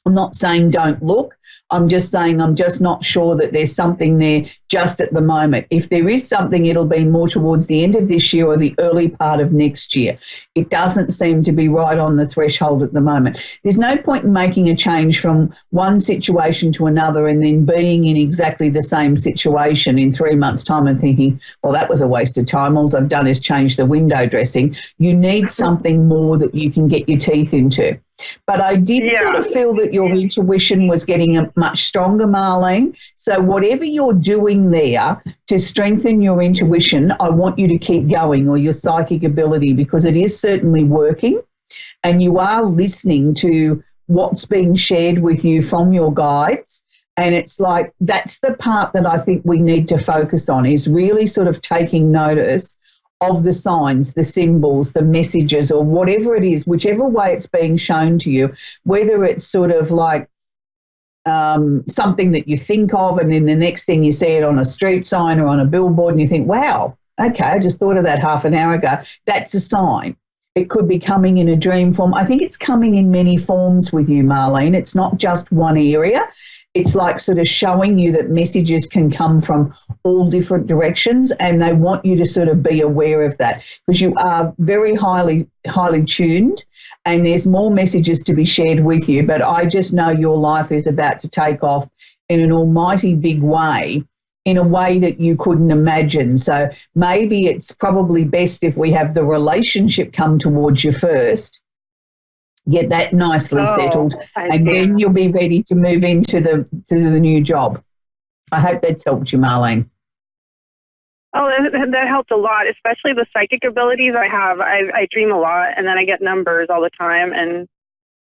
I'm not saying don't look. I'm just saying I'm just not sure that there's something there just at the moment. If there is something, it'll be more towards the end of this year or the early part of next year. It doesn't seem to be right on the threshold at the moment. There's no point in making a change from one situation to another and then being in exactly the same situation in 3 months' time and thinking, well, that was a waste of time. All I've done is change the window dressing. You need something more that you can get your teeth into. But I did sort of feel that your intuition was getting much stronger, Marlene. So whatever you're doing there to strengthen your intuition, I want you to keep going, or your psychic ability, because it is certainly working and you are listening to what's being shared with you from your guides. And it's like that's the part that I think we need to focus on, is really sort of taking notice of the signs, the symbols, the messages, or whatever it is, whichever way it's being shown to you, whether it's sort of like something that you think of and then the next thing you see it on a street sign or on a billboard and you think, wow, okay, I just thought of that half an hour ago. That's a sign. It could be coming in a dream form. I think it's coming in many forms with you, Marlene. It's not just one area. It's like sort of showing you that messages can come from all different directions, and they want you to sort of be aware of that, because you are very highly tuned and there's more messages to be shared with you. But I just know your life is about to take off in an almighty big way, in a way that you couldn't imagine. So maybe it's probably best if we have the relationship come towards you first, get that nicely settled, and then you'll be ready to move into the new job. I hope that's helped you, Marlene. Oh, that helped a lot, especially the psychic abilities I have. I dream a lot, and then I get numbers all the time, and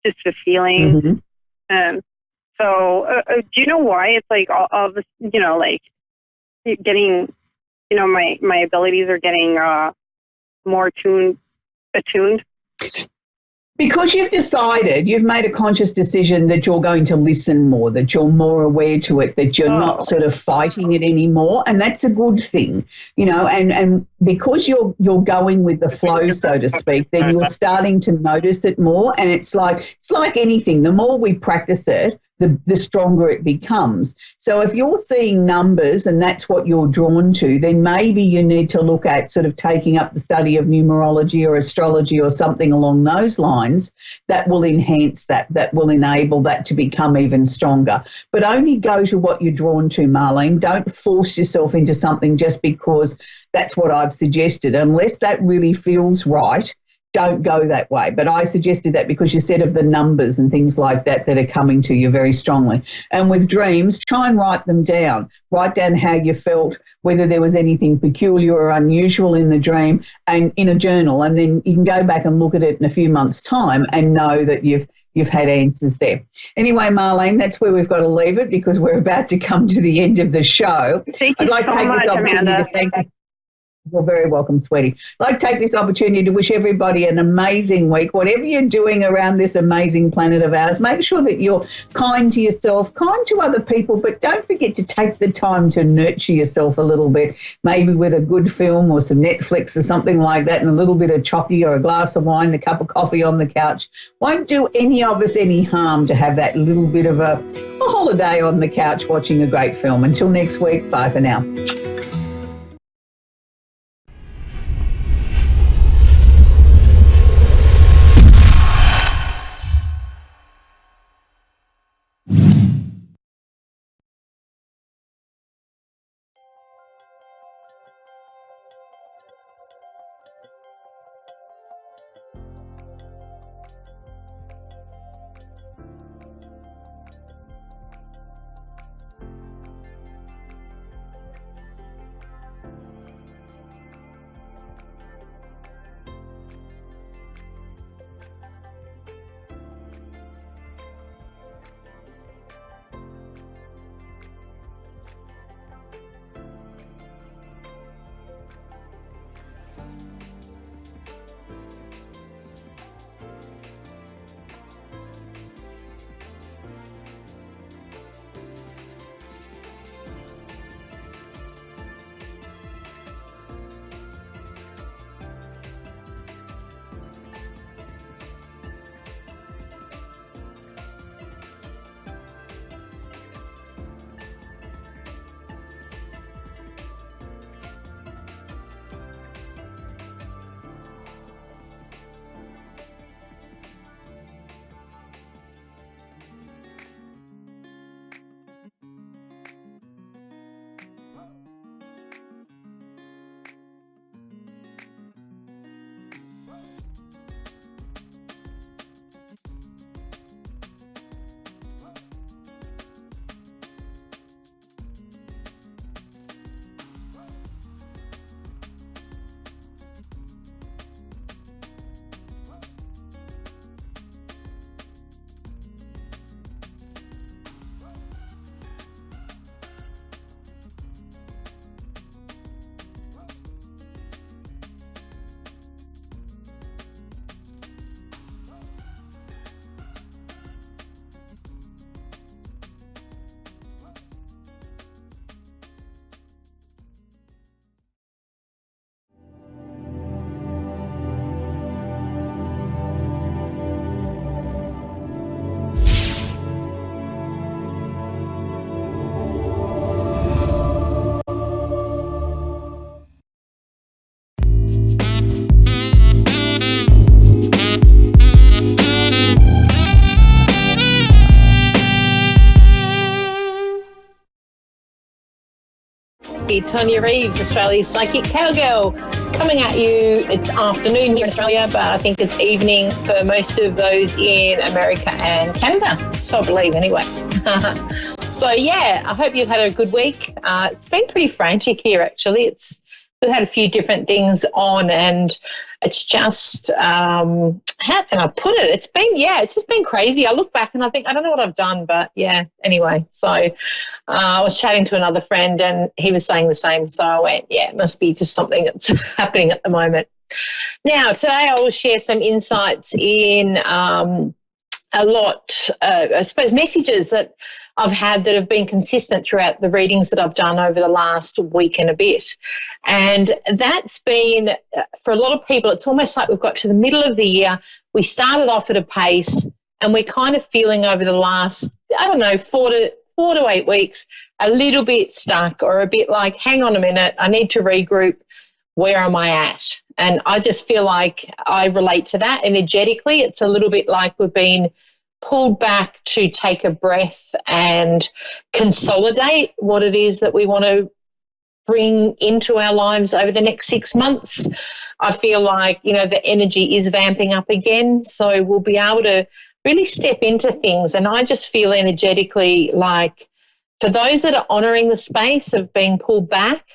just a feeling. Mm-hmm. And so, do you know why it's like all this? Like getting, my abilities are getting more attuned. Because you've made a conscious decision that you're going to listen more, that you're more aware to it, that you're not sort of fighting it anymore, and that's a good thing, and because you're going with the flow, so to speak, then you're starting to notice it more. And it's like anything, the more we practice it, the stronger it becomes. So if you're seeing numbers and that's what you're drawn to, then maybe you need to look at sort of taking up the study of numerology or astrology or something along those lines that will enhance that will enable that to become even stronger. But only go to what you're drawn to, Marlene. Don't force yourself into something just because that's what I've suggested. Unless that really feels right, don't go that way. But I suggested that because you said of the numbers and things like that are coming to you very strongly. And with dreams, try and write them down. Write down how you felt, whether there was anything peculiar or unusual in the dream, and in a journal. And then you can go back and look at it in a few months' time and know that you've had answers there. Anyway, Marlene, that's where we've got to leave it, because we're about to come to the end of the show. I'd like to take this opportunity to thank you. You're very welcome, sweetie. I'd like to take this opportunity to wish everybody an amazing week. Whatever you're doing around this amazing planet of ours, make sure that you're kind to yourself, kind to other people, but don't forget to take the time to nurture yourself a little bit, maybe with a good film or some Netflix or something like that, and a little bit of chocky or a glass of wine, a cup of coffee on the couch. Won't do any of us any harm to have that little bit of a holiday on the couch watching a great film. Until next week, bye for now. me, Tonya Reeves, Australia's psychic cowgirl, coming at you. It's afternoon here in Australia, but I think it's evening for most of those in America and Canada. So I believe, anyway. So, yeah, I hope you've had a good week. It's been pretty frantic here, actually. We've had a few different things on, and it's just, how can I put it? It's just been crazy. I look back and I think, I don't know what I've done, but yeah, anyway. So I was chatting to another friend and he was saying the same. So I went, yeah, it must be just something that's happening at the moment. Now, today I will share some insights in a lot, I suppose, messages that I've had that have been consistent throughout the readings that I've done over the last week and a bit. And that's been, for a lot of people, it's almost like we've got to the middle of the year. We started off at a pace and we're kind of feeling over the last, 4 to 8 weeks, a little bit stuck or a bit like, hang on a minute, I need to regroup. Where am I at? And I just feel like I relate to that energetically. It's a little bit like we've been pulled back to take a breath and consolidate what it is that we want to bring into our lives over the next 6 months. I feel like, the energy is vamping up again, so we'll be able to really step into things. And I just feel energetically like for those that are honouring the space of being pulled back,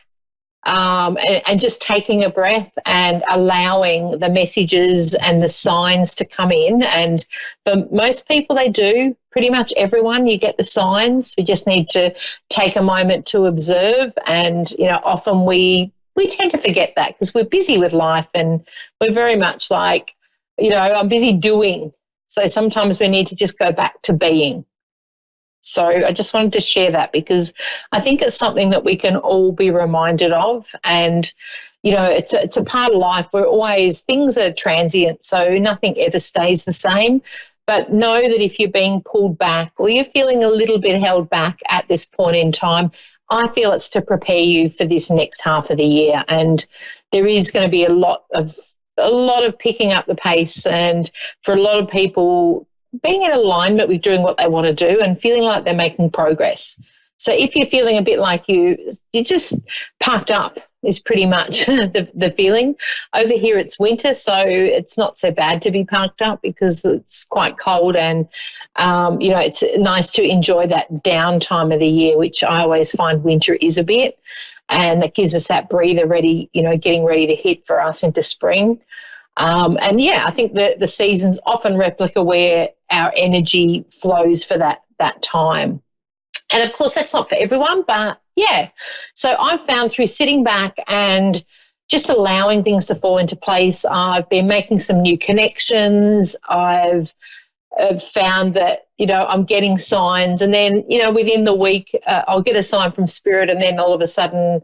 and just taking a breath and allowing the messages and the signs to come in. And for most people, they do. Pretty much everyone, you get the signs. We just need to take a moment to observe. And, often we tend to forget that because we're busy with life and we're very much like, I'm busy doing. So sometimes we need to just go back to being. So I just wanted to share that because I think it's something that we can all be reminded of. And, it's a part of life. Things are transient, so nothing ever stays the same. But know that if you're being pulled back or you're feeling a little bit held back at this point in time, I feel it's to prepare you for this next half of the year. And there is going to be a lot of picking up the pace, and for a lot of people, being in alignment with doing what they want to do and feeling like they're making progress. So if you're feeling a bit like you're just parked up is pretty much the feeling. Over here it's winter, so it's not so bad to be parked up because it's quite cold and, it's nice to enjoy that downtime of the year, which I always find winter is a bit, and that gives us that breather ready, getting ready to hit for us into spring. I think the seasons often replica where our energy flows for that time. And, of course, that's not for everyone, but, yeah. So I've found through sitting back and just allowing things to fall into place, I've been making some new connections. I've found that, I'm getting signs. And then, within the week, I'll get a sign from Spirit and then all of a sudden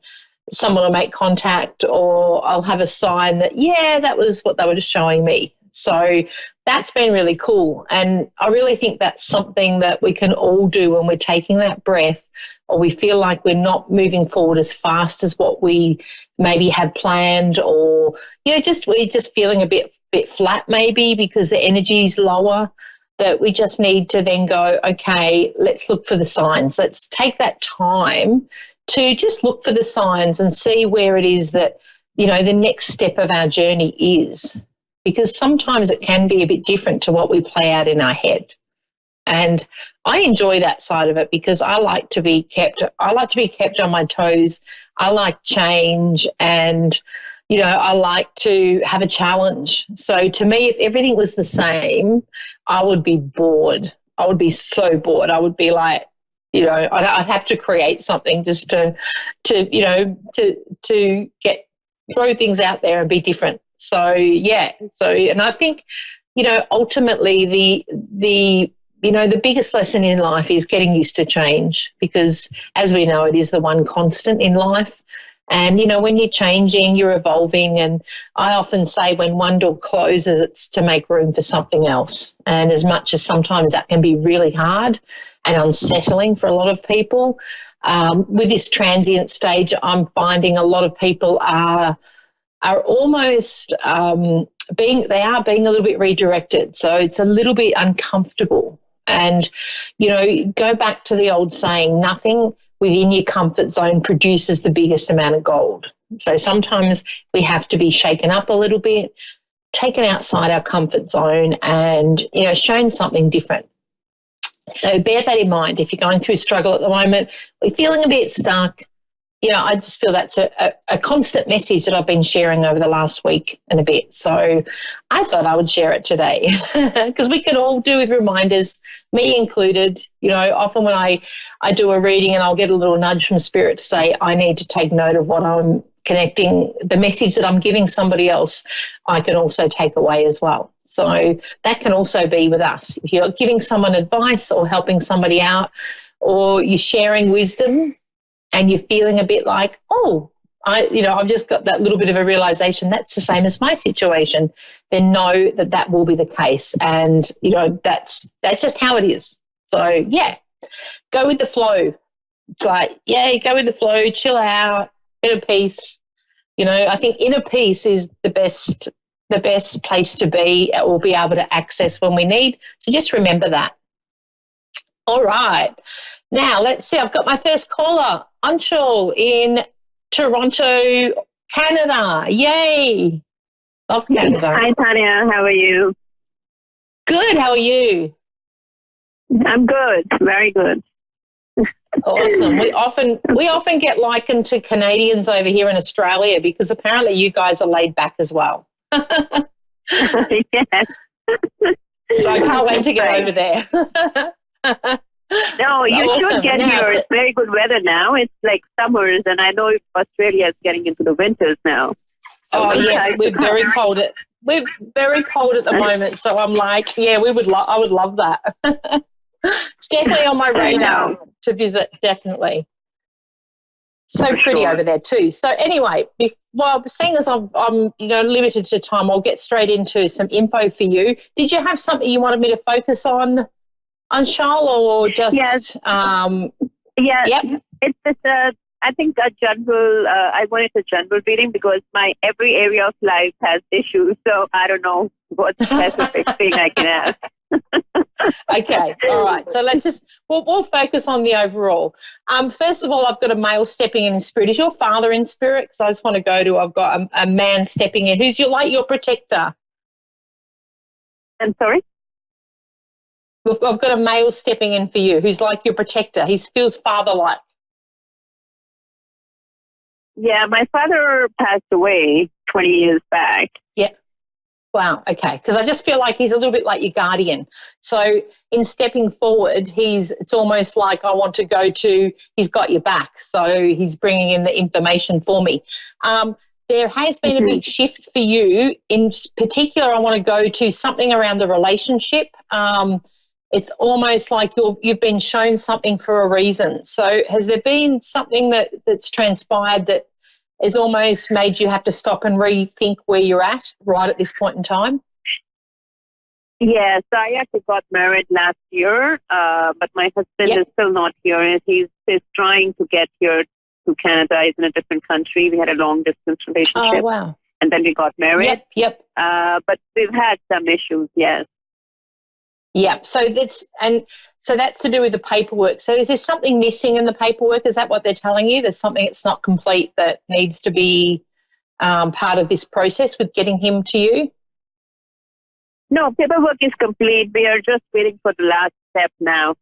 someone will make contact or I'll have a sign that, that was what they were just showing me. So that's been really cool. And I really think that's something that we can all do when we're taking that breath or we feel like we're not moving forward as fast as what we maybe have planned, or, we're just feeling a bit flat maybe because the energy is lower, that we just need to then go, okay, let's look for the signs. Let's take that time to just look for the signs and see where it is that, the next step of our journey is, because sometimes it can be a bit different to what we play out in our head. And I enjoy that side of it because I like to be kept on my toes. I like change and, I like to have a challenge. So to me, if everything was the same, I would be bored. I would be so bored. I would be like, I'd have to create something just to throw things out there and be different. So, yeah. So, and I think, ultimately the biggest lesson in life is getting used to change because, as we know, it is the one constant in life. And, when you're changing, you're evolving. And I often say when one door closes, it's to make room for something else. And as much as sometimes that can be really hard and unsettling for a lot of people, with this transient stage, I'm finding a lot of people are almost being a little bit redirected. So it's a little bit uncomfortable. And, go back to the old saying, nothing within your comfort zone produces the biggest amount of gold. So sometimes we have to be shaken up a little bit, taken outside our comfort zone and, shown something different. So bear that in mind. If you're going through a struggle at the moment, we're feeling a bit stuck, I just feel that's a constant message that I've been sharing over the last week and a bit. So I thought I would share it today because we can all do with reminders, me included. Often when I do a reading and I'll get a little nudge from Spirit to say I need to take note of what I'm connecting, the message that I'm giving somebody else, I can also take away as well. So that can also be with us. If you're giving someone advice or helping somebody out or you're sharing wisdom, and you're feeling a bit like, I've just got that little bit of a realization that's the same as my situation, then know that will be the case. And, that's just how it is. So, yeah, go with the flow. It's like, go with the flow, chill out, inner peace. I think inner peace is the best place to be or be able to access when we need. So just remember that. All right. Now, let's see. I've got my first caller, Anshul in Toronto, Canada. Yay. Love Canada. Hi, Tanya. How are you? Good. How are you? I'm good. Very good. Awesome. We often get likened to Canadians over here in Australia because apparently you guys are laid back as well. Yes. So I can't wait to get over there. No, you awesome. should get here. It's very good weather now. It's like summers, and I know Australia is getting into the winters now. Oh yes, we're very cold at the moment. So I'm like, I would love that. It's definitely on my radar to visit. Definitely. So pretty over there too. So anyway, seeing as I'm limited to time, I'll get straight into some info for you. Did you have something you wanted me to focus on Anshul, or just yes. Yep. It's just I think a general. I wanted a general reading because my every area of life has issues, so I don't know what specific thing I can ask. Okay, all right. So we'll focus on the overall. First of all, I've got a male stepping in spirit. Is your father in spirit? Because I just want to I've got a man stepping in. Who's your protector? I'm sorry. I've got a male stepping in for you who's like your protector. He feels father-like. Yeah, my father passed away 20 years back. Yeah. Wow, okay. Because I just feel like he's a little bit like your guardian. So in stepping forward, it's almost like I want to go to, he's got your back. So he's bringing in the information for me. There has been a big shift for you. In particular, I want to go to something around the relationship. It's almost like you've been shown something for a reason. So has there been something that's transpired that has almost made you have to stop and rethink where you're at right at this point in time? Yes, I actually got married last year, but my husband is still not here, and he's trying to get here to Canada. He's in a different country. We had a long-distance relationship. Oh, wow. And then we got married. Yep. But we've had some issues, yes. Yeah, so that's to do with the paperwork. So is there something missing in the paperwork? Is that what they're telling you? There's something that's not complete that needs to be part of this process with getting him to you? No, paperwork is complete. We are just waiting for the last step now.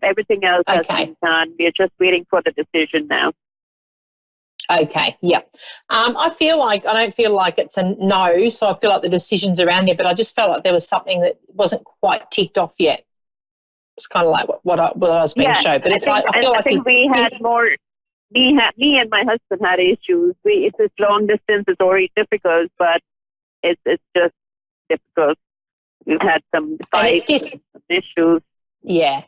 Everything else has been done. We are just waiting for the decision now. Okay, yeah. I don't feel like it's a no, so I feel like the decision's around there, but I just felt like there was something that wasn't quite ticked off yet. It's kind of like what I was being shown. But I think we had more. Me and my husband had issues. It's long distance. It's already difficult, but it's just difficult. We've had some fights, some issues. Yeah.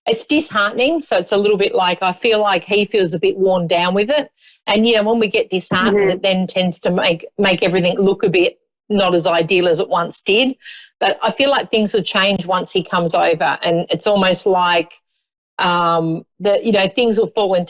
It's disheartening, so it's a little bit like I feel like he feels a bit worn down with it. And, when we get disheartened, it then tends to make everything look a bit not as ideal as it once did. But I feel like things will change once he comes over, and it's almost like things will fall into